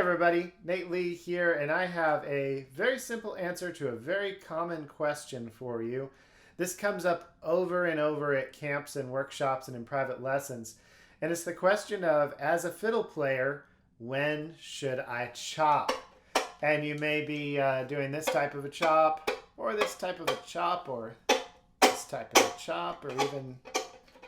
everybody, 𝐁𝐴𝐴𝐿𝐴 here, and I have a very simple answer to a very common question for you. This comes up over and over at camps and workshops and in private lessons, and it's the question of, as a fiddle player, when should I chop? And you may be doing this type of a chop, or this type of a chop, or this type of a chop, or even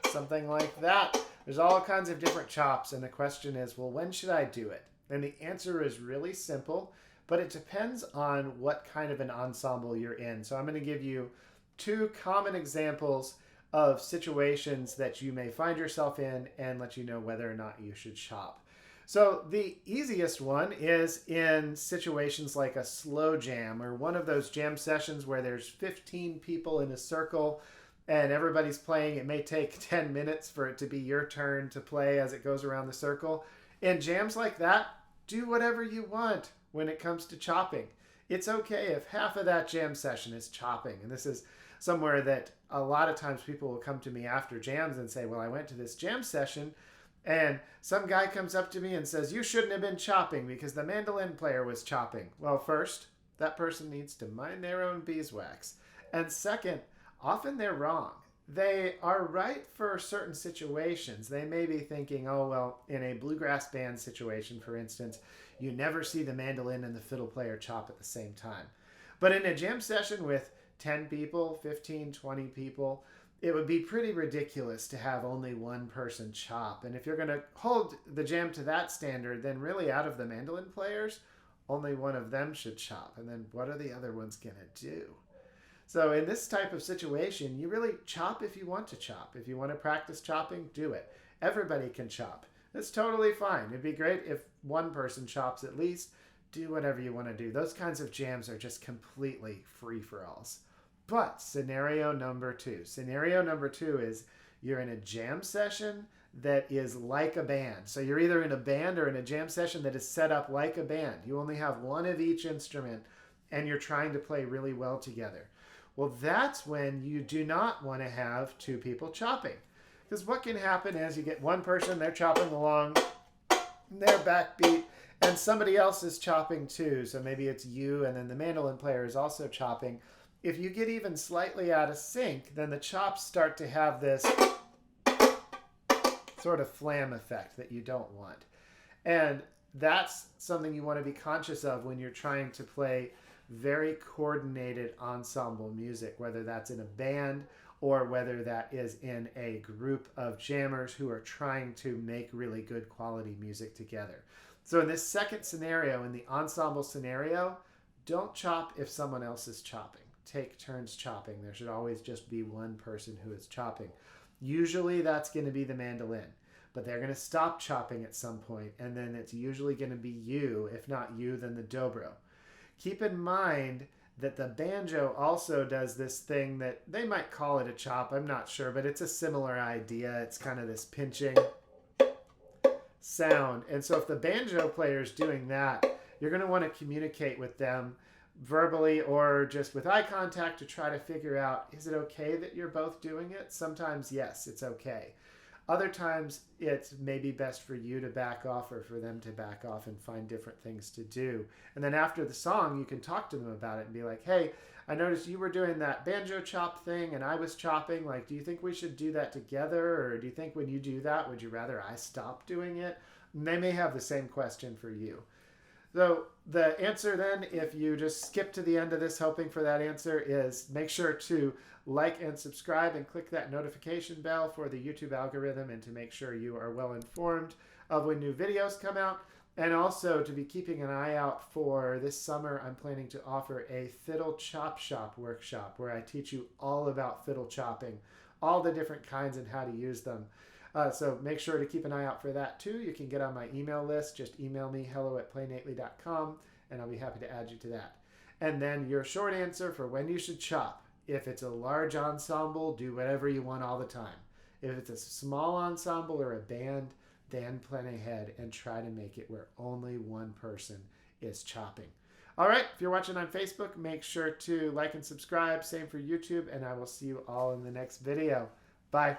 something like that. There's all kinds of different chops, and the question is, well, when should I do it? And the answer is really simple, but it depends on what kind of an ensemble you're in. So I'm going to give you two common examples of situations that you may find yourself in and let you know whether or not you should chop. So the easiest one is in situations like a slow jam or one of those jam sessions where there's 15 people in a circle and everybody's playing. It may take 10 minutes for it to be your turn to play as it goes around the circle. In jams like that, do whatever you want when it comes to chopping. It's okay if half of that jam session is chopping. And this is somewhere that a lot of times people will come to me after jams and say, well, I went to this jam session and some guy comes up to me and says, you shouldn't have been chopping because the mandolin player was chopping. Well, first, that person needs to mind their own beeswax. And second, often they're wrong. They are right for certain situations. They may be thinking, oh, well, in a bluegrass band situation, for instance, you never see the mandolin and the fiddle player chop at the same time. But in a jam session with 10 people, 15, 20 people, it would be pretty ridiculous to have only one person chop. And if you're going to hold the jam to that standard, then really out of the mandolin players, only one of them should chop. And then what are the other ones going to do? So in this type of situation, you really chop if you want to chop. If you want to practice chopping, do it. Everybody can chop. That's totally fine. It'd be great if one person chops at least. Do whatever you want to do. Those kinds of jams are just completely free-for-alls. But scenario number two. Scenario number two is you're in a jam session that is like a band. So you're either in a band or in a jam session that is set up like a band. You only have one of each instrument and you're trying to play really well together. Well, that's when you do not want to have two people chopping. Because what can happen is you get one person, they're chopping along, their backbeat, and somebody else is chopping too. So maybe it's you and then the mandolin player is also chopping. If you get even slightly out of sync, then the chops start to have this sort of flam effect that you don't want. And that's something you want to be conscious of when you're trying to play very coordinated ensemble music, whether that's in a band or whether that is in a group of jammers who are trying to make really good quality music together. So in this second scenario, in the ensemble scenario, don't chop if someone else is chopping. Take turns chopping. There should always just be one person who is chopping. Usually that's going to be the mandolin, but they're going to stop chopping at some point, and then it's usually going to be you. If not you, then the dobro. Keep in mind that the banjo also does this thing that they might call it a chop. I'm not sure, but it's a similar idea. It's kind of this pinching sound. And so if the banjo player is doing that, you're going to want to communicate with them verbally or just with eye contact to try to figure out, is it okay that you're both doing it? Sometimes, yes, it's okay. Other times, it's maybe best for you to back off or for them to back off and find different things to do. And then after the song, you can talk to them about it and be like, hey, I noticed you were doing that banjo chop thing and I was chopping. Like, do you think we should do that together? Or do you think when you do that, would you rather I stop doing it? And they may have the same question for you. So the answer then, if you just skip to the end of this hoping for that answer, is make sure to like and subscribe and click that notification bell for the YouTube algorithm and to make sure you are well informed of when new videos come out. And also to be keeping an eye out for this summer, I'm planning to offer a fiddle chop shop workshop where I teach you all about fiddle chopping, all the different kinds and how to use them. So make sure to keep an eye out for that too. You can get on my email list. Just email me, hello@playnatley.com, and I'll be happy to add you to that. And then your short answer for when you should chop. If it's a large ensemble, do whatever you want all the time. If it's a small ensemble or a band, then plan ahead and try to make it where only one person is chopping. All right, if you're watching on Facebook, make sure to like and subscribe. Same for YouTube, and I will see you all in the next video. Bye.